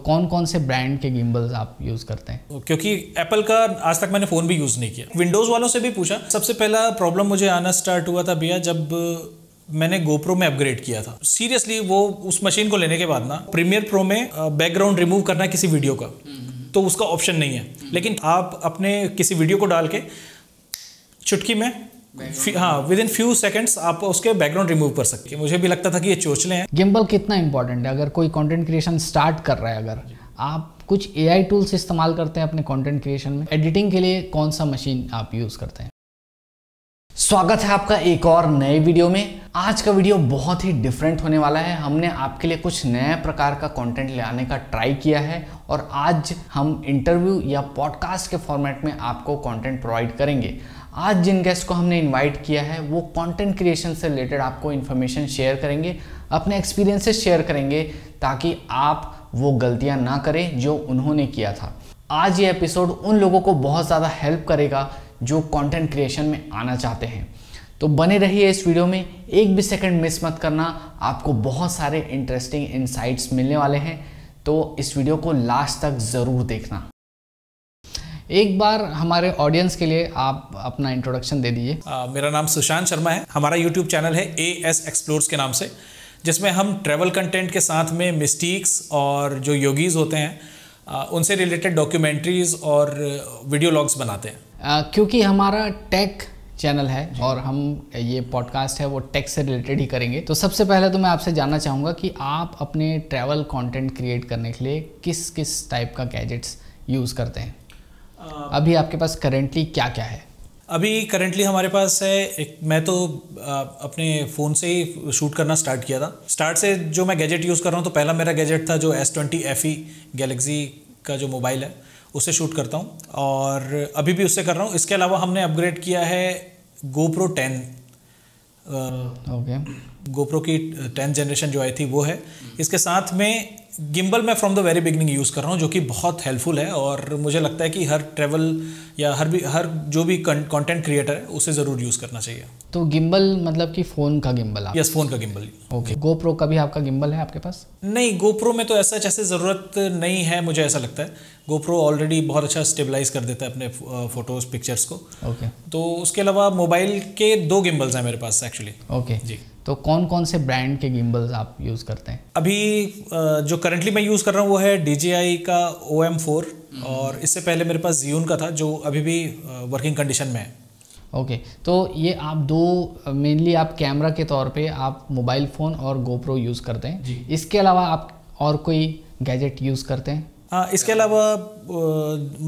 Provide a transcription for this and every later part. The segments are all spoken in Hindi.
कौन कौन से ब्रांड के गिम्बल्स आप यूज़ करते हैं? क्योंकि एप्पल का आज तक मैंने फ़ोन भी यूज़ नहीं किया। विंडोज़ वालों से भी पूछा। सबसे पहला प्रॉब्लम मुझे आना स्टार्ट हुआ था भैया जब मैंने GoPro में अपग्रेड किया था। सीरियसली वो उस मशीन को लेने के बाद ना प्रीमियर प्रो में बैकग्राउंड रिमूव करना है किसी वीडियो का, तो उसका ऑप्शन नहीं है। लेकिन आप अपने किसी वीडियो को डाल के चुटकी में विद इन फ्यू सेकंड्स आप उसके बैकग्राउंड रिमूव कर सकते हैं। मुझे भी लगता था कि ये चोचले हैं। गिम्बल कितना इंपॉर्टेंट है अगर कोई कंटेंट क्रिएशन स्टार्ट कर रहा है? अगर आप कुछ AI टूल्स इस्तेमाल करते हैं अपने कंटेंट क्रिएशन में, एडिटिंग के लिए कौन सा मशीन आप यूज़ करते हैं? स्वागत है आपका एक और नए वीडियो में। आज का वीडियो बहुत ही डिफरेंट होने वाला है। हमने आपके लिए कुछ नए प्रकार का कंटेंट लाने का ट्राई किया है और आज हम इंटरव्यू या पॉडकास्ट के फॉर्मेट में आपको कंटेंट प्रोवाइड करेंगे। आज जिन गेस्ट को हमने इनवाइट किया है वो कंटेंट क्रिएशन से रिलेटेड आपको इन्फॉर्मेशन शेयर करेंगे, अपने एक्सपीरियंसेस शेयर करेंगे ताकि आप वो गलतियां ना करें जो उन्होंने किया था। आज ये एपिसोड उन लोगों को बहुत ज़्यादा हेल्प करेगा जो कंटेंट क्रिएशन में आना चाहते हैं। तो बने रहिए इस वीडियो में, एक भी सेकंड मिस मत करना। आपको बहुत सारे इंटरेस्टिंग इनसाइट्स मिलने वाले हैं, तो इस वीडियो को लास्ट तक ज़रूर देखना। एक बार हमारे ऑडियंस के लिए आप अपना इंट्रोडक्शन दे दीजिए। मेरा नाम सुशांत शर्मा है। हमारा यूट्यूब चैनल है AS एक्सप्लोर्स के नाम से, जिसमें हम ट्रैवल कंटेंट के साथ में मिस्टेक्स और जो योगीज़ होते हैं उनसे रिलेटेड डॉक्यूमेंट्रीज़ और वीडियो लॉग्स बनाते हैं। क्योंकि हमारा टेक चैनल है और हम ये पॉडकास्ट है वो टेक से रिलेटेड ही करेंगे, तो सबसे पहले तो मैं आपसे जानना चाहूँगा कि आप अपने ट्रैवल कंटेंट क्रिएट करने के लिए किस किस टाइप का गैजेट्स यूज़ करते हैं? अभी आपके पास करेंटली क्या क्या है? अभी करेंटली हमारे पास है मैं तो अपने फ़ोन से ही शूट करना स्टार्ट किया था। स्टार्ट से जो मैं गैजेट यूज़ कर रहा हूँ, तो पहला मेरा गैजेट था जो S20 FE गैलेक्सी का जो मोबाइल है, उससे शूट करता हूँ और अभी भी उससे कर रहा हूँ। इसके अलावा हमने अपग्रेड किया है GoPro 10। GoPro की 10th जनरेशन जो आई थी वो है। इसके साथ में गिम्बल मैं from the very beginning use कर रहा हूँ, जो कि बहुत हेल्पफुल है और मुझे लगता है कि हर ट्रैवल या हर जो भी कंटेंट क्रिएटर है उसे ज़रूर यूज़ करना चाहिए। तो गिम्बल मतलब कि फ़ोन का गिम्बल? यस, फ़ोन का गिम्बल। ओके। GoPro का भी आपका गिम्बल है आपके पास? नहीं, GoPro में तो ऐसा जैसे ज़रूरत नहीं है, मुझे ऐसा लगता है। GoPro ऑलरेडी बहुत अच्छा स्टेबलाइज कर देता है अपने फ़ोटोज़ पिक्चर्स को। ओके। तो उसके अलावा मोबाइल के 2 गिम्बल्स हैं मेरे पास एक्चुअली। ओके जी। तो कौन कौन से ब्रांड के गिम्बल्स आप यूज़ करते हैं? अभी जो करंटली मैं यूज़ कर रहा हूँ वो है DJI का OM4 और इससे पहले मेरे पास Zhiyun का था जो अभी भी वर्किंग कंडीशन में है। ओके। तो ये आप दो मेनली आप कैमरा के तौर पे आप मोबाइल फ़ोन और GoPro यूज़ करते हैं जी। इसके अलावा आप और कोई गैजेट यूज़ करते हैं? हाँ, इसके अलावा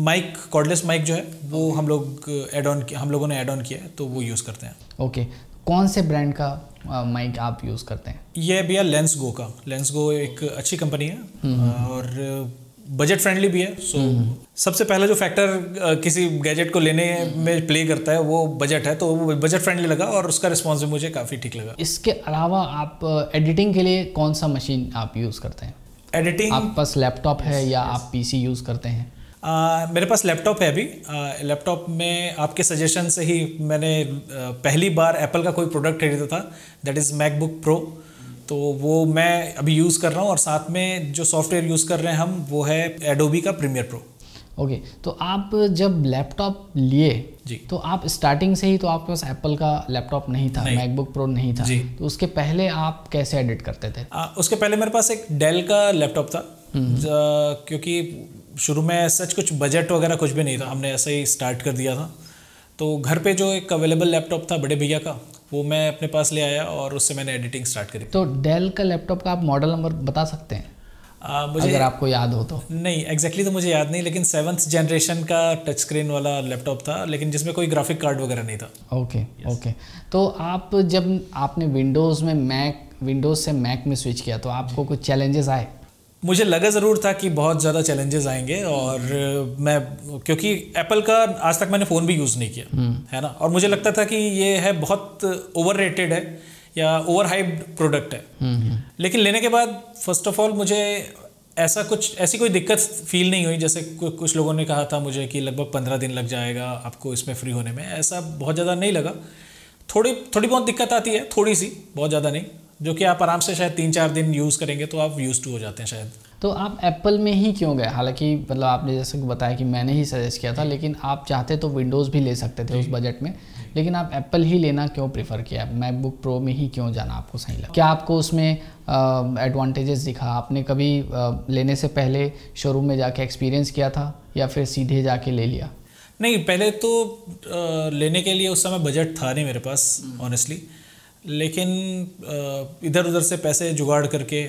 माइक, कॉर्डलेस माइक जो है वो हम लोगों ने ऐड ऑन किया है, तो वो यूज़ करते हैं। ओके। कौन से ब्रांड का माइक आप यूज़ करते हैं? ये भैया लेंसगो का। लेंसगो एक अच्छी कंपनी है और बजट फ्रेंडली भी है। सबसे पहला जो फैक्टर किसी गैजेट को लेने में प्ले करता है वो बजट है, तो वो बजट फ्रेंडली लगा और उसका रिस्पॉन्स भी मुझे काफ़ी ठीक लगा। इसके अलावा आप एडिटिंग के लिए कौन सा मशीन आप यूज़ करते हैं? एडिटिंग, आपके पास लैपटॉप है या आप PC यूज़ करते हैं? मेरे पास लैपटॉप है अभी। लैपटॉप में आपके सजेशन से ही मैंने पहली बार एप्पल का कोई प्रोडक्ट खरीदा था, दैट इज़ मैकबुक प्रो। तो वो मैं अभी यूज़ कर रहा हूँ और साथ में जो सॉफ्टवेयर यूज़ कर रहे हैं हम वो है एडोबी का प्रीमियर प्रो। ओके। तो आप जब लैपटॉप लिए जी, तो आप स्टार्टिंग से ही तो आपके पास एप्पल का लैपटॉप नहीं था, मैकबुक प्रो नहीं था जी। तो उसके पहले आप कैसे एडिट करते थे? उसके पहले मेरे पास एक डेल का लैपटॉप था, क्योंकि शुरू में सच कुछ बजट वगैरह कुछ भी नहीं था, हमने ऐसे ही स्टार्ट कर दिया था। तो घर पे जो एक अवेलेबल लैपटॉप था बड़े भैया का, वो मैं अपने पास ले आया और उससे मैंने एडिटिंग स्टार्ट करी। तो डेल का लैपटॉप का आप मॉडल नंबर बता सकते हैं मुझे, अगर आपको याद हो तो? नहीं, एग्जैक्टली तो मुझे याद नहीं, लेकिन 7th जनरेशन का टच स्क्रीन वाला लैपटॉप था, लेकिन जिसमें कोई ग्राफिक कार्ड वगैरह नहीं था। Okay okay. तो आप जब आपने विंडोज़ से मैक में स्विच किया तो आपको कुछ चैलेंजेस आए? मुझे लगा ज़रूर था कि बहुत ज़्यादा चैलेंजेस आएंगे और मैं, क्योंकि एप्पल का आज तक मैंने फ़ोन भी यूज़ नहीं किया है ना, और मुझे लगता था कि ये है बहुत ओवररेटेड है या ओवर हाइप्ड प्रोडक्ट है। लेकिन लेने के बाद फर्स्ट ऑफ ऑल मुझे ऐसी कोई दिक्कत फील नहीं हुई। जैसे कुछ लोगों ने कहा था मुझे कि लगभग 15 दिन लग जाएगा आपको इसमें फ्री होने में, ऐसा बहुत ज़्यादा नहीं लगा। थोड़ी बहुत दिक्कत आती है, थोड़ी सी, बहुत ज़्यादा नहीं। जो कि आप आराम से शायद 3-4 दिन यूज़ करेंगे तो आप यूज़ टू हो जाते हैं शायद। तो आप एप्पल में ही क्यों गए? हालांकि मतलब आपने जैसे कि बताया कि मैंने ही सजेस्ट किया था, लेकिन आप चाहते तो विंडोज़ भी ले सकते थे उस बजट में, लेकिन आप एप्पल ही लेना क्यों प्रेफर किया? मैकबुक प्रो में ही क्यों जाना आपको सही लगा? क्या आपको उसमें एडवांटेजेस दिखा? आपने कभी लेने से पहले शोरूम में जाके एक्सपीरियंस किया था या फिर सीधे जाके ले लिया? नहीं, पहले तो लेने के लिए उस समय बजट था नहीं मेरे पास ऑनेस्टली, लेकिन इधर उधर से पैसे जुगाड़ करके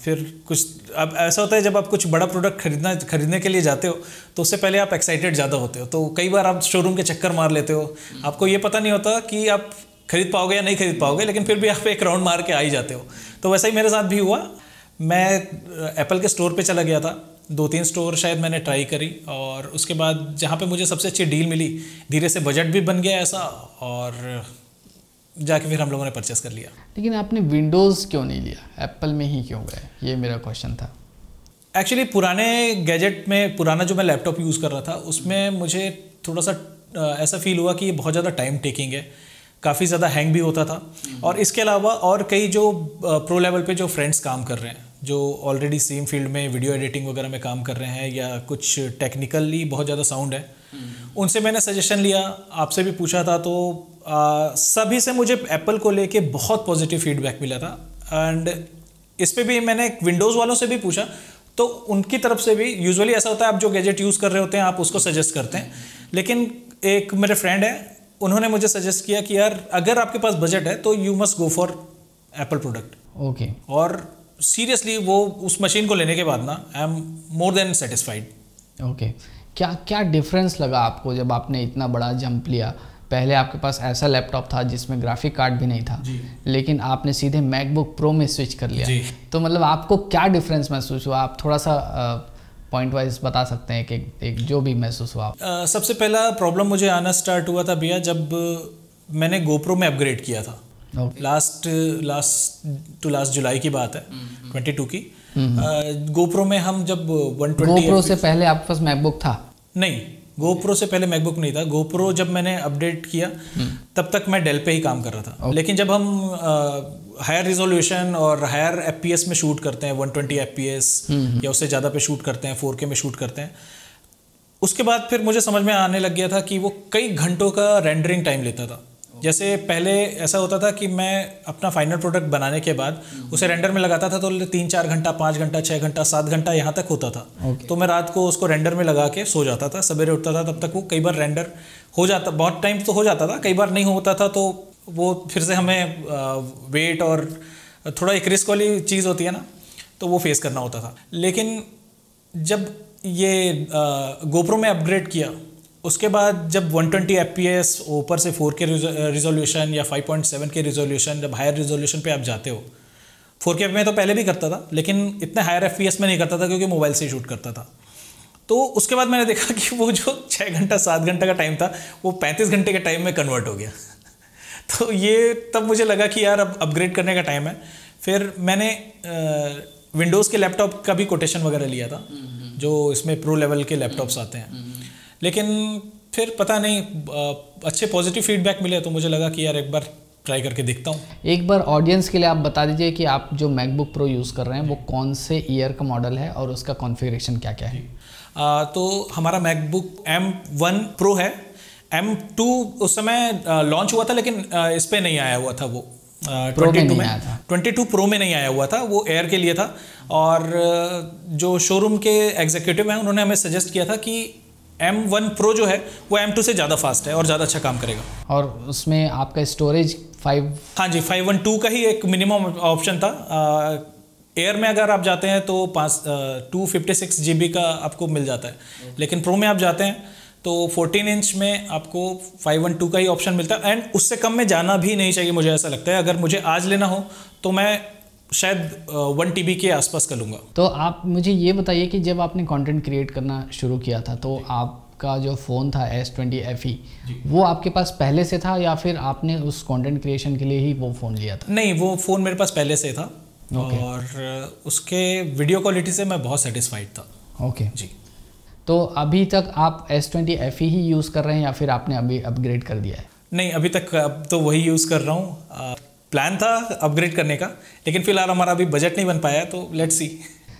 फिर कुछ, अब ऐसा होता है जब आप कुछ बड़ा प्रोडक्ट खरीदने के लिए जाते हो तो उससे पहले आप एक्साइटेड ज़्यादा होते हो, तो कई बार आप शोरूम के चक्कर मार लेते हो, आपको ये पता नहीं होता कि आप खरीद पाओगे या नहीं खरीद पाओगे, लेकिन फिर भी आप एक राउंड मार के आ ही जाते हो। तो वैसा ही मेरे साथ भी हुआ। मैं एप्पल के स्टोर पे चला गया था, 2-3 स्टोर शायद मैंने ट्राई करी, और उसके बाद जहाँ पे मुझे सबसे अच्छी डील मिली, धीरे से बजट भी बन गया ऐसा, और जाके फिर हम लोगों ने परचेस कर लिया। लेकिन आपने विंडोज़ क्यों नहीं लिया, एप्पल में ही क्यों गए? ये मेरा क्वेश्चन था। एक्चुअली पुराने गैजेट में, पुराना जो मैं लैपटॉप यूज़ कर रहा था उसमें मुझे थोड़ा सा ऐसा फील हुआ कि ये बहुत ज़्यादा टाइम टेकिंग है, काफ़ी ज़्यादा हैंग भी होता था, और इसके अलावा और कई जो प्रो लेवल पे जो फ्रेंड्स काम कर रहे हैं, जो ऑलरेडी सेम फील्ड में वीडियो एडिटिंग वगैरह में काम कर रहे हैं, या कुछ टेक्निकली बहुत ज़्यादा साउंड है, उनसे मैंने सजेशन लिया, आपसे भी पूछा था, तो सभी से मुझे एप्पल को लेके बहुत पॉजिटिव फीडबैक मिला था। एंड इस पे भी मैंने विंडोज़ वालों से भी पूछा, तो उनकी तरफ से भी, यूजुअली ऐसा होता है आप जो गैजेट यूज़ कर रहे होते हैं आप उसको सजेस्ट करते हैं, लेकिन एक मेरे फ्रेंड है, उन्होंने मुझे सजेस्ट किया कि यार अगर आपके पास बजट है तो you must go for Apple product. Okay. और सीरियसली वो उस मशीन को लेने के बाद ना I am more than satisfied. Okay. क्या क्या डिफरेंस लगा आपको जब आपने इतना बड़ा जंप लिया? पहले आपके पास ऐसा लैपटॉप था जिसमें ग्राफिक कार्ड भी नहीं था, लेकिन आपने सीधे मैकबुक प्रो में स्विच कर लिया, तो मतलब आपको क्या डिफरेंस महसूस हुआ? आप थोड़ा सा पॉइंट वाइज बता सकते हैं कि एक जो भी महसूस हुआ? सबसे पहला प्रॉब्लम मुझे आना स्टार्ट हुआ था भैया जब मैंने गोप्रो में अपग्रेड किया था। लास्ट जुलाई की बात है, 22 की। गोप्रो में हम जब 120, गोप्रो से पहले आपके पास मैकबुक था? नहीं, गोप्रो से पहले मैकबुक नहीं था। गोप्रो जब मैंने अपडेट किया तब तक मैं डेल पे ही काम कर रहा था। लेकिन जब हम हायर रिजोल्यूशन और हायर एफपीएस में शूट करते हैं, 120 एफपीएस या उससे ज़्यादा पे शूट करते हैं, 4K में शूट करते हैं, उसके बाद फिर मुझे समझ में आने लग गया था कि वो कई घंटों का रेंडरिंग टाइम लेता था। जैसे पहले ऐसा होता था कि मैं अपना फाइनल प्रोडक्ट बनाने के बाद उसे रेंडर में लगाता था तो 3-4 घंटा, 5 घंटा, 6 घंटा, 7 घंटा यहाँ तक होता था। तो मैं रात को उसको रेंडर में लगा के सो जाता था, सवेरे उठता था तब तक वो कई बार रेंडर हो जाता, बहुत टाइम तो हो जाता था, कई बार नहीं होता था, तो वो फिर से हमें वेट और थोड़ा एक रिस्क वाली चीज़ होती है ना, तो वो फेस करना होता था। लेकिन जब ये गोप्रो में अपग्रेड किया उसके बाद जब 120 एफपीएस ऊपर से 4K रिजोल्यूशन या 5.7 के रिजोल्यूशन, जब हायर रिजोल्यूशन पे आप जाते हो, 4K में तो पहले भी करता था लेकिन इतने हायर एफपीएस में नहीं करता था क्योंकि मोबाइल से ही शूट करता था। तो उसके बाद मैंने देखा कि वो जो 6 घंटा 7 घंटा का टाइम था वो 35 घंटे के टाइम में कन्वर्ट हो गया। तो ये तब मुझे लगा कि यार अब अपग्रेड करने का टाइम है। फिर मैंने विंडोज़ के लैपटॉप का भी कोटेशन वगैरह लिया था, जो इसमें प्रो लेवल के लैपटॉप्स आते हैं, लेकिन फिर पता नहीं अच्छे पॉजिटिव फीडबैक मिले तो मुझे लगा कि यार एक बार ट्राई करके देखता हूँ। एक बार ऑडियंस के लिए आप बता दीजिए कि आप जो मैकबुक प्रो यूज़ कर रहे हैं वो कौन से ईयर का मॉडल है और उसका कॉन्फ़िगरेशन क्या क्या है? तो हमारा मैकबुक M1 प्रो है। M2 उस समय लॉन्च हुआ था लेकिन इस पर नहीं आया हुआ था, वो 22 प्रो में नहीं आया हुआ था, वो एयर के लिए था। और जो शोरूम के एग्जीक्यूटिव हैं उन्होंने हमें सजेस्ट किया था कि M1 प्रो जो है वो M2 से ज़्यादा फास्ट है और ज़्यादा अच्छा काम करेगा। और उसमें आपका स्टोरेज 5, हाँ जी, 512 का ही एक मिनिमम ऑप्शन था। एयर में अगर आप जाते हैं तो 256 GB का आपको मिल जाता है, लेकिन प्रो में आप जाते हैं तो 14 इंच में आपको 512 का ही ऑप्शन मिलता है। एंड उससे कम में जाना भी नहीं चाहिए, मुझे ऐसा लगता है। अगर मुझे आज लेना हो तो मैं शायद 1 TB के आसपास कर लूँगा। तो आप मुझे ये बताइए कि जब आपने कंटेंट क्रिएट करना शुरू किया था तो आपका जो फ़ोन था S20 FE वो आपके पास पहले से था या फिर आपने उस कंटेंट क्रिएशन के लिए ही वो फ़ोन लिया था? नहीं, वो फ़ोन मेरे पास पहले से था। और उसके वीडियो क्वालिटी से मैं बहुत सेटिस्फाइड था। ओके जी। तो अभी तक आप S20 FE ही यूज़ कर रहे हैं या फिर आपने अभी अपग्रेड कर दिया है? नहीं, अभी तक अब तो वही यूज़ कर रहा हूँ। प्लान था अपग्रेड करने का, लेकिन फिलहाल हमारा अभी बजट नहीं बन पाया, तो लेट्स सी।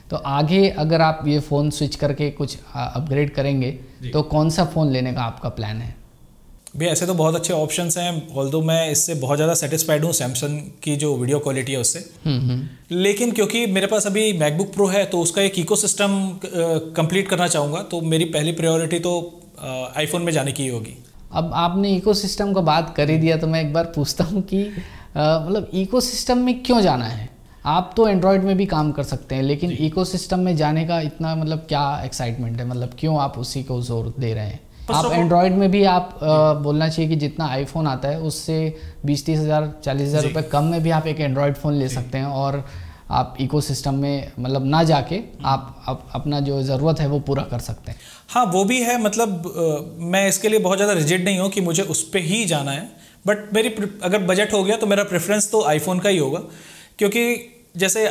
तो आगे अगर आप ये फ़ोन स्विच करके कुछ अपग्रेड करेंगे तो कौन सा फ़ोन लेने का आपका प्लान है? भैया ऐसे तो बहुत अच्छे ऑप्शंस हैं, ऑल्दो मैं इससे बहुत ज़्यादा सेटिस्फाइड हूँ सैमसंग की जो वीडियो क्वालिटी है उससे। लेकिन क्योंकि मेरे पास अभी मैकबुक प्रो है तो उसका एक इकोसिस्टम कंप्लीट करना चाहूँगा, तो मेरी पहली प्रायोरिटी तो आईफोन में जाने की होगी। अब आपने इकोसिस्टम का बात कर ही दिया तो मैं एक बार पूछता हूँ कि मतलब इकोसिस्टम में क्यों जाना है? आप तो एंड्रॉयड में भी काम कर सकते हैं, लेकिन इकोसिस्टम में जाने का इतना मतलब क्या एक्साइटमेंट है, मतलब क्यों आप उसी को जोर दे रहे हैं? आप एंड्रॉयड में भी आप बोलना चाहिए कि जितना आईफोन आता है उससे 20-30 हज़ार 40 हज़ार रुपये कम में भी आप एक एंड्रॉयड फ़ोन ले सकते हैं और आप इकोसिस्टम में मतलब ना जाके आप अपना जो ज़रूरत है वो पूरा कर सकते हैं। हाँ वो भी है, मतलब मैं इसके लिए बहुत ज़्यादा रिजिड नहीं हूँ कि मुझे उस पर ही जाना है, बट मेरी अगर बजट हो गया तो मेरा प्रेफरेंस तो आईफोन का ही होगा। क्योंकि जैसे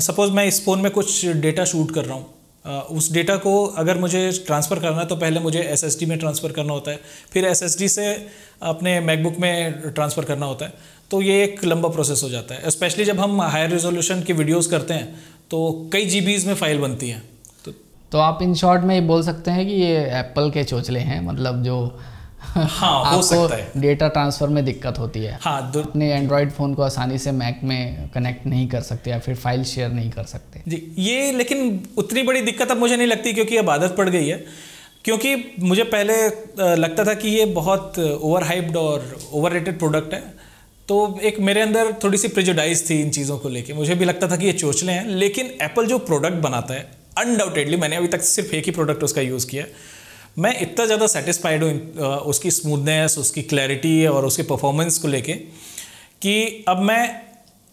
सपोज़ मैं इस फ़ोन में कुछ डेटा शूट कर रहा हूँ, उस डेटा को अगर मुझे ट्रांसफ़र करना है तो पहले मुझे SSD में ट्रांसफ़र करना होता है, फिर SSD से अपने मैकबुक में ट्रांसफ़र करना होता है, तो ये एक लंबा प्रोसेस हो जाता है। स्पेशली जब हम हायर रेजोल्यूशन की वीडियोस करते हैं तो कई GBs में फ़ाइल बनती हैं। तो आप इन शॉर्ट में ये बोल सकते हैं कि ये एप्पल के चोचले हैं, मतलब जो हाँ हो सकता है, डेटा ट्रांसफ़र में दिक्कत होती है। हाँ अपने एंड्रॉयड फ़ोन को आसानी से मैक में कनेक्ट नहीं कर सकते या फिर फाइल शेयर नहीं कर सकते जी। ये लेकिन उतनी बड़ी दिक्कत अब मुझे नहीं लगती क्योंकि अब आदत पड़ गई है। क्योंकि मुझे पहले लगता था कि ये बहुत ओवर हाइप्ड और ओवर रेटेड प्रोडक्ट है, तो एक मेरे अंदर थोड़ी सी प्रेजुडाइज थी इन चीज़ों को लेके। मुझे भी लगता था कि ये चोचले हैं, लेकिन एप्पल जो प्रोडक्ट बनाता है अनडाउटेडली, मैंने अभी तक सिर्फ एक ही प्रोडक्ट उसका यूज़ किया है, मैं इतना ज़्यादा सेटिस्फाइड हूँ उसकी स्मूथनेस, उसकी क्लैरिटी और उसके परफॉर्मेंस को लेके कि अब मैं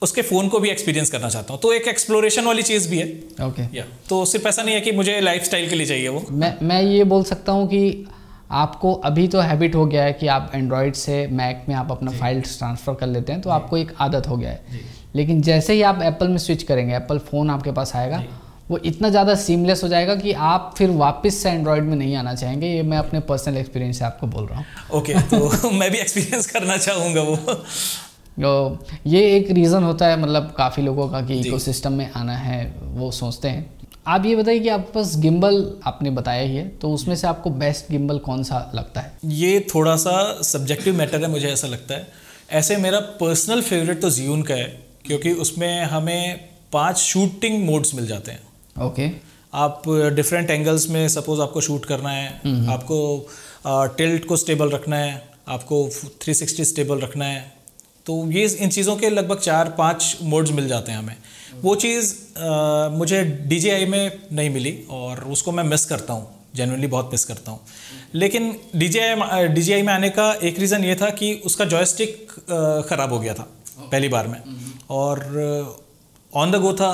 उसके फ़ोन को भी एक्सपीरियंस करना चाहता हूँ। तो एक एक्सप्लोरेशन वाली चीज़ भी है। ओके तो सिर्फ ऐसा नहीं है कि मुझे लाइफस्टाइल के लिए चाहिए वो। मैं ये बोल सकता हूँ कि आपको अभी तो हैबिट हो गया है कि आप एंड्रॉयड से मैक में आप अपना फाइल ट्रांसफ़र कर लेते हैं, तो आपको एक आदत हो गया है। लेकिन जैसे ही आप एप्पल में स्विच करेंगे, एप्पल फ़ोन आपके पास आएगा, वो इतना ज़्यादा सीमलेस हो जाएगा कि आप फिर वापस से एंड्रॉयड में नहीं आना चाहेंगे। ये मैं अपने पर्सनल एक्सपीरियंस से आपको बोल रहा हूँ। ओके तो मैं भी एक्सपीरियंस करना चाहूँगा वो। तो ये एक रीज़न होता है मतलब काफ़ी लोगों का कि इकोसिस्टम में आना है, वो सोचते हैं। आप ये बताइए कि आपके पास गिम्बल आपने बताया ही है, तो उसमें से आपको बेस्ट गिम्बल कौन सा लगता है? ये थोड़ा सा सब्जेक्टिव मैटर है, मुझे ऐसा लगता है। ऐसे मेरा पर्सनल फेवरेट तो ज़ियोन का है, क्योंकि उसमें हमें 5 शूटिंग मोड्स मिल जाते हैं। ओके आप डिफरेंट एंगल्स में सपोज आपको शूट करना है, आपको टिल्ट को स्टेबल रखना है, आपको 360 स्टेबल रखना है, तो ये इन चीज़ों के लगभग 4-5 मोड्स मिल जाते हैं हमें। वो चीज़ मुझे DJI में नहीं मिली और उसको मैं मिस करता हूँ, जेन्युइनली बहुत मिस करता हूँ। लेकिन DJI में आने का एक रीज़न ये था कि उसका जॉयस्टिक ख़राब हो गया था पहली बार में, और ऑन द गो था,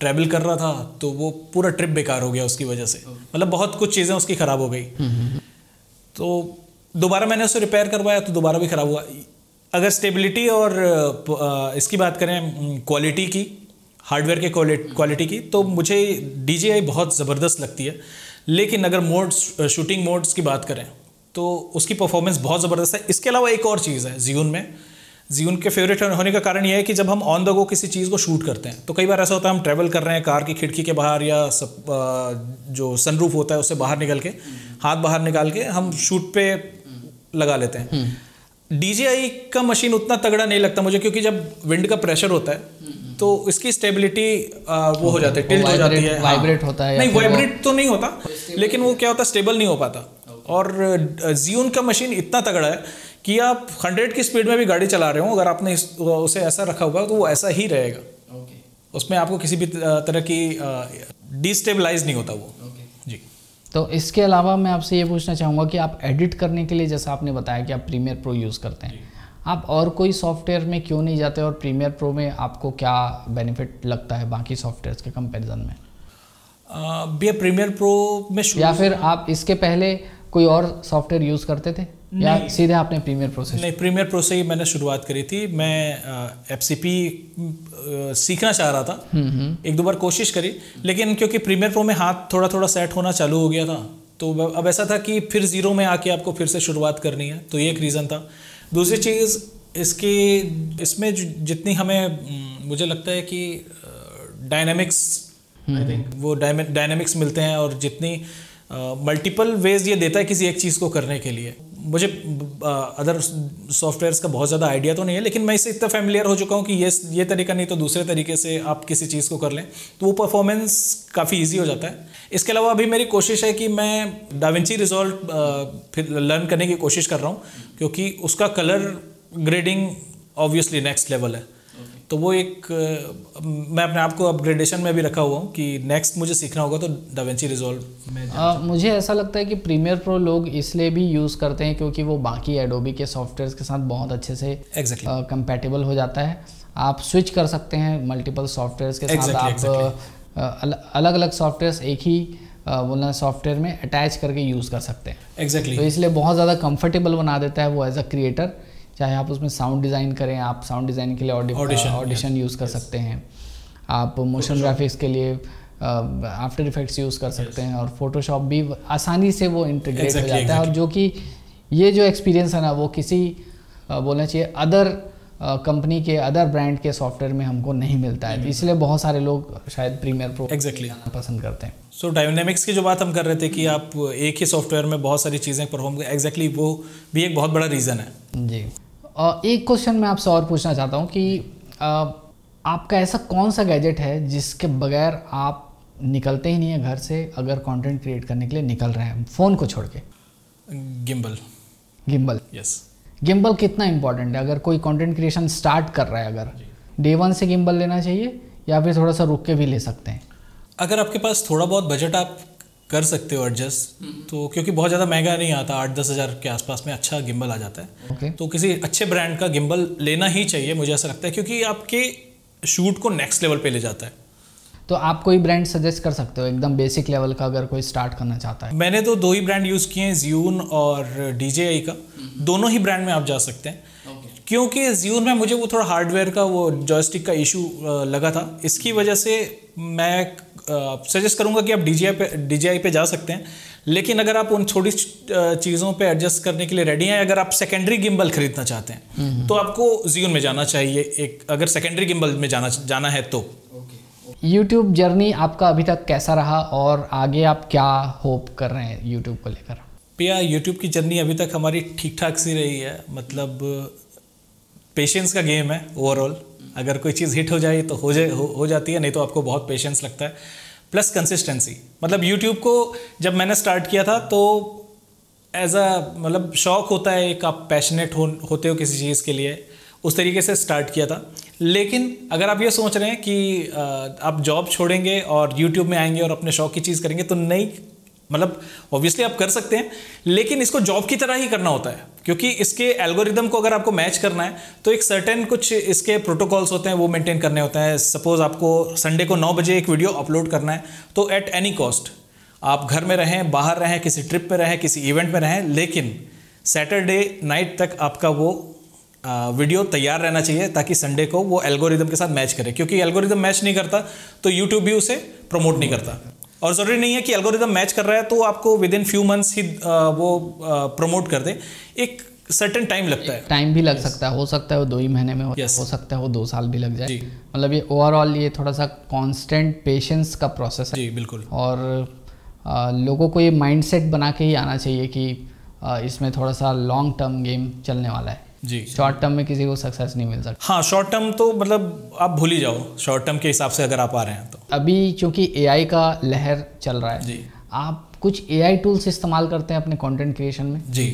ट्रैवल कर रहा था, तो वो पूरा ट्रिप बेकार हो गया उसकी वजह से। मतलब बहुत कुछ चीज़ें उसकी ख़राब हो गई, तो दोबारा मैंने उसे रिपेयर करवाया तो दोबारा भी ख़राब हुआ। अगर स्टेबिलिटी और इसकी बात करें क्वालिटी की, हार्डवेयर के क्वालिटी की, तो मुझे DJI बहुत ज़बरदस्त लगती है। लेकिन अगर मोड्स, शूटिंग मोड्स की बात करें तो उसकी परफॉर्मेंस बहुत ज़बरदस्त है। इसके अलावा एक और चीज़ है ज़ियोन में, ज़ियोन के फेवरेट होने का कारण यह है कि जब हम ऑन द गो किसी चीज़ को शूट करते हैं तो कई बार ऐसा होता है हम ट्रैवल कर रहे हैं कार की खिड़की के बाहर, या जो सनरूफ होता है उससे बाहर निकल के, हाथ बाहर निकाल के हम शूट पे लगा लेते हैं। DJI का मशीन उतना तगड़ा नहीं लगता मुझे, क्योंकि जब विंड का प्रेशर होता है तो इसकी स्टेबिलिटी वो हो जाती है, टिल्ट हो जाती है, वाइब्रेट होता है। नहीं वाइब्रेट तो नहीं होता, लेकिन वो क्या होता है, स्टेबल नहीं हो पाता। और ज़ियोन का मशीन इतना तगड़ा है कि आप 100 की स्पीड में भी गाड़ी चला रहे हो, अगर आपने उसे ऐसा रखा होगा तो वो ऐसा ही रहेगा। उसमें आपको किसी भी तरह की डिस्टेबलाइज नहीं होता वो। जी। तो इसके अलावा मैं आपसे ये पूछना चाहूँगा कि आप एडिट करने के लिए, जैसा आपने बताया कि आप प्रीमियर प्रो यूज़ करते हैं, आप और कोई सॉफ्टवेयर में क्यों नहीं जाते, और प्रीमियर प्रो में आपको क्या बेनिफिट लगता है बाकी सॉफ्टवेयर्स के कंपैरिजन में? भैया प्रीमियर प्रो में या फिर आप इसके पहले कोई और सॉफ्टवेयर यूज़ करते थे, या सीधे आपने प्रीमियर प्रो से? नहीं, प्रीमियर प्रो से ही मैंने शुरुआत करी थी। मैं FCP सीखना चाह रहा था, 1-2 बार कोशिश करी, लेकिन क्योंकि प्रीमियर प्रो में हाथ थोड़ा थोड़ा सेट होना चालू हो गया था, तो अब ऐसा था कि फिर ज़ीरो में आके आपको फिर से शुरुआत करनी है, तो ये एक रीज़न था। दूसरी चीज़, इसके इसमें जितनी हमें मुझे लगता है कि डायनामिक्स वो डायनामिक्स मिलते हैं और जितनी मल्टीपल वेज ये देता है किसी एक चीज़ को करने के लिए। मुझे अदर सॉफ्टवेयर्स का बहुत ज़्यादा आइडिया तो नहीं है, लेकिन मैं इससे इतना फैमिलियर हो चुका हूँ कि ये तरीका नहीं तो दूसरे तरीके से आप किसी चीज़ को कर लें तो वो परफॉर्मेंस काफ़ी इजी हो जाता है। इसके अलावा अभी मेरी कोशिश है कि मैं डाविंची रिजॉल्व फिर लर्न करने की कोशिश कर रहा हूँ, क्योंकि उसका colour grading obviously next level है। तो वो एक मैं अपने आप को अपग्रेडेशन में भी रखा हुआ हूँ कि नेक्स्ट मुझे सीखना होगा तो डाविंची रिजॉल्व में मुझे ऐसा लगता है कि प्रीमियर प्रो लोग इसलिए भी यूज़ करते हैं क्योंकि वो बाकी एडोबी के सॉफ्टवेयर्स के साथ बहुत अच्छे से कंपैटिबल हो जाता है। आप स्विच कर सकते हैं मल्टीपल सॉफ्टवेयर्स के साथ। आप अलग अलग सॉफ्टवेयर्स एक ही बोलना सॉफ्टवेयर में अटैच करके यूज़ कर सकते हैं। तो इसलिए बहुत ज़्यादा कंफर्टेबल बना देता है वो एज अ क्रिएटर। चाहे आप उसमें साउंड डिज़ाइन करें, आप साउंड डिज़ाइन के लिए ऑडिशन यूज़ कर सकते हैं, आप मोशन ग्राफिक्स के लिए आफ्टर इफेक्ट्स यूज़ कर सकते हैं, और फोटोशॉप भी आसानी से वो इंटीग्रेट हो जाता है। और जो कि ये जो एक्सपीरियंस है ना वो किसी बोलना चाहिए अदर कंपनी के अदर ब्रांड के सॉफ्टवेयर में हमको नहीं मिलता है। इसलिए बहुत सारे लोग शायद प्रीमियर प्रो पसंद करते हैं। सो डायनेमिक्स की जो बात हम कर रहे थे कि आप एक ही सॉफ्टवेयर में बहुत सारी चीज़ें परफॉर्म करें, वो भी एक बहुत बड़ा रीज़न है जी। एक क्वेश्चन मैं आपसे और पूछना चाहता हूँ कि आपका ऐसा कौन सा गैजेट है जिसके बगैर आप निकलते ही नहीं है घर से, अगर कंटेंट क्रिएट करने के लिए निकल रहे हैं फ़ोन को छोड़ के? Gimbal yes. गिम्बल कितना इंपॉर्टेंट है अगर कोई कंटेंट क्रिएशन स्टार्ट कर रहा है? अगर डे 1 से गिम्बल लेना चाहिए या फिर थोड़ा सा रुक के भी ले सकते हैं? अगर आपके पास थोड़ा बहुत बजट आप कर सकते हो एडजस्ट, तो क्योंकि बहुत ज़्यादा महंगा नहीं आता, 8-10 हज़ार के आसपास में अच्छा गिम्बल आ जाता है। तो किसी अच्छे ब्रांड का गिम्बल लेना ही चाहिए, मुझे ऐसा लगता है, क्योंकि आपके शूट को नेक्स्ट लेवल पे ले जाता है। तो आप कोई ब्रांड सजेस्ट कर सकते हो एकदम बेसिक लेवल का अगर कोई स्टार्ट करना चाहता है? मैंने तो 2 ही ब्रांड यूज़ किए हैं, ज़्यून और DJI का। दोनों ही ब्रांड में आप जा सकते हैं, क्योंकि ज़्यून में मुझे वो थोड़ा हार्डवेयर का वो जॉयस्टिक का इशू लगा था। इसकी वजह से मैं सजेस्ट करूंगा कि आप DJI पे जा सकते हैं, लेकिन अगर आप उन छोटी चीज़ों पे एडजस्ट करने के लिए रेडी हैं, अगर आप सेकेंडरी गिम्बल खरीदना चाहते हैं तो आपको ज़्यून में जाना चाहिए, एक अगर सेकेंडरी गिम्बल में जाना है तो। यूट्यूब जर्नी आपका अभी तक कैसा रहा और आगे आप क्या होप कर रहे हैं यूट्यूब को लेकर? भैया यूट्यूब की जर्नी अभी तक हमारी ठीक ठाक सी रही है, मतलब पेशेंस का गेम है ओवरऑल। अगर कोई चीज़ हिट हो जाए तो हो जाती है, नहीं तो आपको बहुत पेशेंस लगता है, प्लस कंसिस्टेंसी। मतलब यूट्यूब को जब मैंने स्टार्ट किया था तो एज अ मतलब शौक होता है, एक आप पैशनेट होते हो किसी चीज़ के लिए, उस तरीके से स्टार्ट किया था। लेकिन अगर आप ये सोच रहे हैं कि आप जॉब छोड़ेंगे और यूट्यूब में आएंगे और अपने शौक की चीज़ करेंगे, तो नहीं, मतलब ऑब्वियसली आप कर सकते हैं, लेकिन इसको जॉब की तरह ही करना होता है, क्योंकि इसके एल्गोरिदम को अगर आपको मैच करना है तो एक सर्टेन कुछ इसके प्रोटोकॉल्स होते हैं, वो मेंटेन करने होते हैं। सपोज आपको संडे को 9 बजे एक वीडियो अपलोड करना है, तो एट एनी कॉस्ट आप घर में रहें, बाहर रहें, किसी ट्रिप पे रहें, किसी इवेंट में रहें, लेकिन सैटरडे नाइट तक आपका वो वीडियो तैयार रहना चाहिए, ताकि संडे को वो एल्गोरिदम के साथ मैच करे। क्योंकि एल्गोरिदम मैच नहीं करता तो यूट्यूब भी उसे प्रमोट नहीं करता, और ज़रूरी नहीं है कि एल्गोरिदम मैच कर रहा है तो आपको विद इन फ्यू मंथ्स ही वो प्रमोट कर दे। एक सर्टेन टाइम लगता है, टाइम भी लग सकता है, हो सकता है वो 2 ही महीने में हो सकता है वो 2 साल भी लग जाए। मतलब ये ओवरऑल ये थोड़ा सा कांस्टेंट पेशेंस का प्रोसेस है। जी बिल्कुल। और लोगों को ये माइंडसेट बना के ही आना चाहिए कि इसमें थोड़ा सा लॉन्ग टर्म गेम चलने वाला है जी। शॉर्ट टर्म में किसी को सक्सेस नहीं मिल सकता। हाँ, शॉर्ट टर्म तो मतलब आप भूल ही जाओ, शॉर्ट टर्म के हिसाब से अगर आप आ रहे हैं तो। अभी चूंकि AI का लहर चल रहा है जी, आप कुछ AI टूल्स इस्तेमाल करते हैं अपने कंटेंट क्रिएशन में? जी।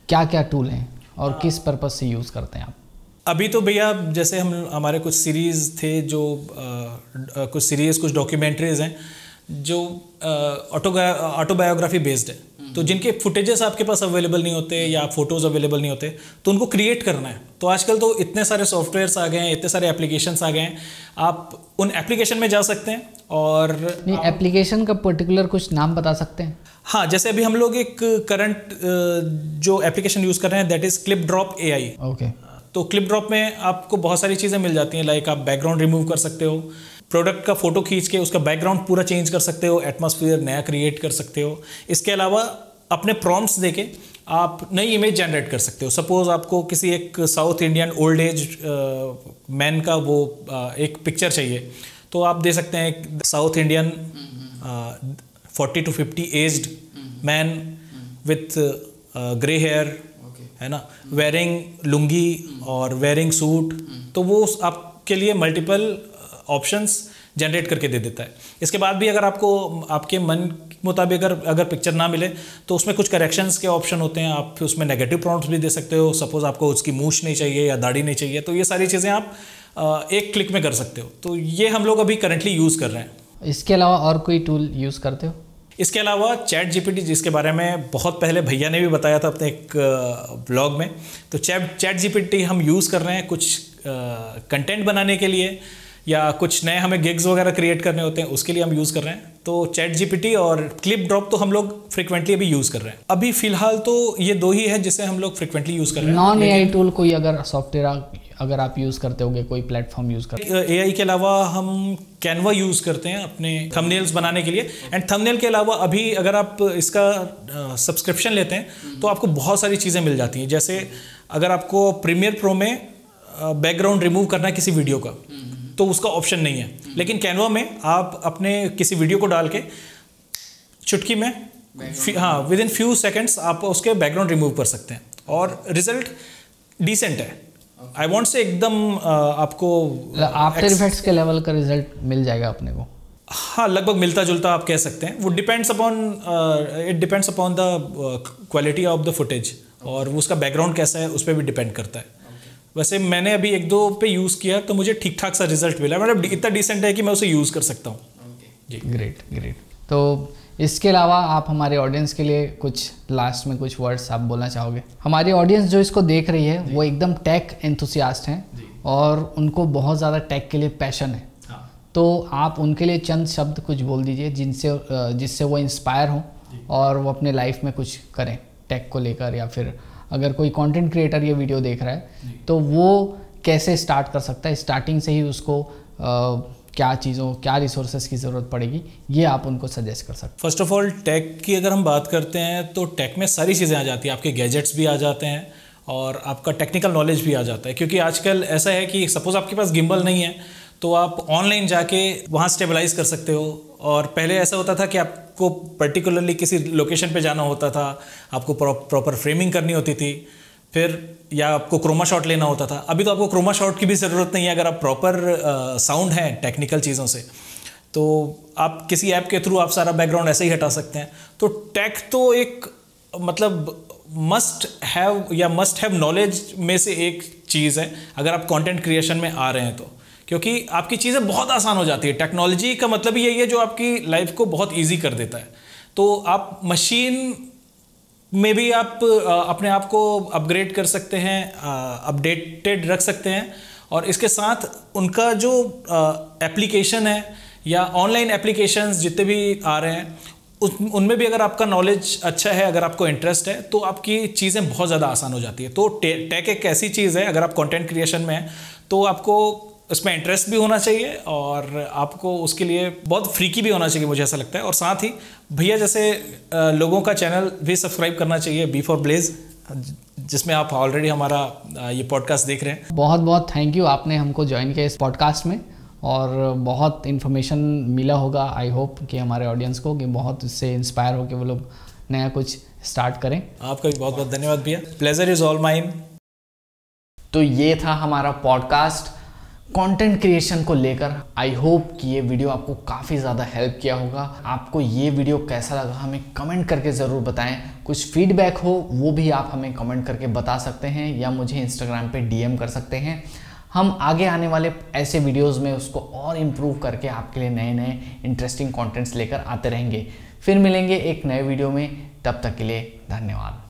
क्या क्या टूल हैं और किस पर्पस से यूज़ करते हैं आप? अभी तो भैया जैसे हमारे कुछ सीरीज़ थे, जो कुछ डॉक्यूमेंट्रीज हैं जो ऑटोबायोग्राफी बेस्ड है, तो जिनके फुटेजेस आपके पास अवेलेबल नहीं होते या फोटोज़ अवेलेबल नहीं होते, तो उनको क्रिएट करना है। तो आजकल तो इतने सारे सॉफ्टवेयर्स आ गए हैं, इतने सारे एप्लीकेशंस आ गए हैं, आप उन एप्लीकेशन में जा सकते हैं। और नहीं, एप्लीकेशन का पर्टिकुलर कुछ नाम बता सकते हैं? हाँ, जैसे अभी हम लोग एक करंट जो एप्लीकेशन यूज़ कर रहे हैं, दैट इज़ क्लिपड्रॉप AI। ओके। तो क्लिपड्रॉप में आपको बहुत सारी चीज़ें मिल जाती हैं, लाइक आप बैकग्राउंड रिमूव कर सकते हो, प्रोडक्ट का फोटो खींच के उसका बैकग्राउंड पूरा चेंज कर सकते हो, एटमॉस्फेयर नया क्रिएट कर सकते हो। इसके अलावा अपने प्रॉम्प्ट्स देके आप नई इमेज जनरेट कर सकते हो। सपोज आपको किसी एक south Indian old age man का वो एक पिक्चर चाहिए, तो आप दे सकते हैं South Indian 40 to 50 aged man with grey hair, है ना, वेयरिंग लुंगी और वेयरिंग सूट, तो वो आपके लिए मल्टीपल ऑप्शंस जनरेट करके दे देता है। इसके बाद भी अगर आपको आपके मन मुताबिक अगर पिक्चर ना मिले तो उसमें कुछ करेक्शंस के ऑप्शन होते हैं, आप उसमें नेगेटिव प्रॉम्प्ट्स भी दे सकते हो। सपोज आपको उसकी मूछ नहीं चाहिए या दाढ़ी नहीं चाहिए, तो ये सारी चीज़ें आप एक क्लिक में कर सकते हो। तो ये हम लोग अभी करंटली यूज़ कर रहे हैं। इसके अलावा और कोई टूल यूज़ करते हो? इसके अलावा चैट जीपीटी, जिसके बारे में बहुत पहले भैया ने भी बताया था अपने एक ब्लॉग में, तो चैट जीपीटी हम यूज़ कर रहे हैं कुछ कंटेंट बनाने के लिए, या कुछ नए हमें गिग्स वगैरह क्रिएट करने होते हैं, उसके लिए हम यूज़ कर रहे हैं। तो चैट जीपीटी और क्लिप ड्रॉप तो हम लोग फ्रिक्वेंटली अभी यूज़ कर रहे हैं। अभी फिलहाल तो ये दो ही है जिसे हम लोग फ्रिक्वेंटली यूज़ कर रहे हैं। नॉन एआई टूल कोई अगर सॉफ्टवेयर अगर आप यूज़ करते होगे, कोई प्लेटफॉर्म यूज़ करते हो? एआई के अलावा हम कैनवा यूज़ करते हैं अपने थंबनेल्स बनाने के लिए। एंड थंबनेल के अलावा अभी अगर आप इसका सब्सक्रिप्शन लेते हैं तो आपको बहुत सारी चीज़ें मिल जाती हैं। जैसे अगर आपको प्रीमियर प्रो में बैकग्राउंड रिमूव करना है किसी वीडियो का, तो उसका ऑप्शन नहीं है, लेकिन कैनवा में आप अपने किसी वीडियो को डाल के चुटकी में विद इन फ्यू सेकेंड्स आप उसके बैकग्राउंड रिमूव कर सकते हैं और रिजल्ट डिसेंट है। आई वॉन्ट से एकदम आपको आफ्टर इफेक्ट्स के लेवल का रिजल्ट मिल जाएगा अपने को। हाँ, लगभग मिलता जुलता आप कह सकते हैं। वो depends upon the quality of the footage, और उसका बैकग्राउंड कैसा है उस पर भी डिपेंड करता है। वैसे मैंने अभी एक दो पे यूज़ किया तो मुझे ठीक ठाक सा रिजल्ट मिला, मतलब इतना डिसेंट है कि मैं उसे यूज़ कर सकता हूँ। जी, ग्रेट। तो इसके अलावा आप हमारे ऑडियंस के लिए कुछ लास्ट में कुछ वर्ड्स आप बोलना चाहोगे? हमारी ऑडियंस जो इसको देख रही है वो एकदम टेक एंथुसियास्ट हैं और उनको बहुत ज़्यादा टेक के लिए पैशन है। तो आप उनके लिए चंद शब्द कुछ बोल दीजिए जिससे वो इंस्पायर हों और वो अपने लाइफ में कुछ करें टेक को लेकर, या फिर अगर कोई कंटेंट क्रिएटर ये वीडियो देख रहा है तो वो कैसे स्टार्ट कर सकता है, स्टार्टिंग से ही उसको क्या रिसोर्सेज की ज़रूरत पड़ेगी, ये आप उनको सजेस्ट कर सकते हैं। फर्स्ट ऑफ ऑल टेक की अगर हम बात करते हैं तो टेक में सारी चीज़ें आ जाती हैं, आपके गैजेट्स भी आ जाते हैं और आपका टेक्निकल नॉलेज भी आ जाता है। क्योंकि आजकल ऐसा है कि सपोज आपके पास गिम्बल नहीं है तो आप ऑनलाइन जाके वहाँ स्टेबलाइज कर सकते हो। और पहले ऐसा होता था कि आपको पर्टिकुलरली किसी लोकेशन पे जाना होता था, आपको प्रॉपर फ्रेमिंग करनी होती थी, फिर या आपको क्रोमा शॉट लेना होता था। अभी तो आपको क्रोमा शॉट की भी ज़रूरत नहीं है अगर आप प्रॉपर साउंड है टेक्निकल चीज़ों से, तो आप किसी ऐप के थ्रू आप सारा बैकग्राउंड ऐसे ही हटा सकते हैं। तो टेक तो एक मतलब मस्ट हैव नॉलेज में से एक चीज़ है अगर आप कंटेंट क्रिएशन में आ रहे हैं तो, क्योंकि आपकी चीज़ें बहुत आसान हो जाती है। टेक्नोलॉजी का मतलब ही यही है जो आपकी लाइफ को बहुत ईजी कर देता है। तो आप मशीन में भी आप अपने आप को अपग्रेड कर सकते हैं, अपडेटेड रख सकते हैं, और इसके साथ उनका जो एप्लीकेशन है या ऑनलाइन एप्लीकेशंस जितने भी आ रहे हैं उनमें भी अगर आपका नॉलेज अच्छा है, अगर आपको इंटरेस्ट है, तो आपकी चीज़ें बहुत ज़्यादा आसान हो जाती है। तो टेक एक ऐसी चीज़ है, अगर आप कंटेंट क्रिएशन में हैं तो आपको उसमें इंटरेस्ट भी होना चाहिए और आपको उसके लिए बहुत फ्रीकी भी होना चाहिए, मुझे ऐसा लगता है। और साथ ही भैया जैसे लोगों का चैनल भी सब्सक्राइब करना चाहिए, बी फॉर ब्लेज, जिसमें आप ऑलरेडी हमारा ये पॉडकास्ट देख रहे हैं। बहुत बहुत थैंक यू, आपने हमको ज्वाइन किया इस पॉडकास्ट में और बहुत इन्फॉर्मेशन मिला होगा। आई होप कि हमारे ऑडियंस को कि बहुत इससे इंस्पायर हो कि वो लोग नया कुछ स्टार्ट करें। आपका भी बहुत बहुत धन्यवाद भैया, प्लेजर इज़ ऑल माइन। तो ये था हमारा पॉडकास्ट कंटेंट क्रिएशन को लेकर। आई होप कि ये वीडियो आपको काफ़ी ज़्यादा हेल्प किया होगा। आपको ये वीडियो कैसा लगा हमें कमेंट करके ज़रूर बताएं। कुछ फीडबैक हो वो भी आप हमें कमेंट करके बता सकते हैं या मुझे इंस्टाग्राम पे डीएम कर सकते हैं। हम आगे आने वाले ऐसे वीडियोज़ में उसको और इम्प्रूव करके आपके लिए नए नए इंटरेस्टिंग कॉन्टेंट्स लेकर आते रहेंगे। फिर मिलेंगे एक नए वीडियो में, तब तक के लिए धन्यवाद।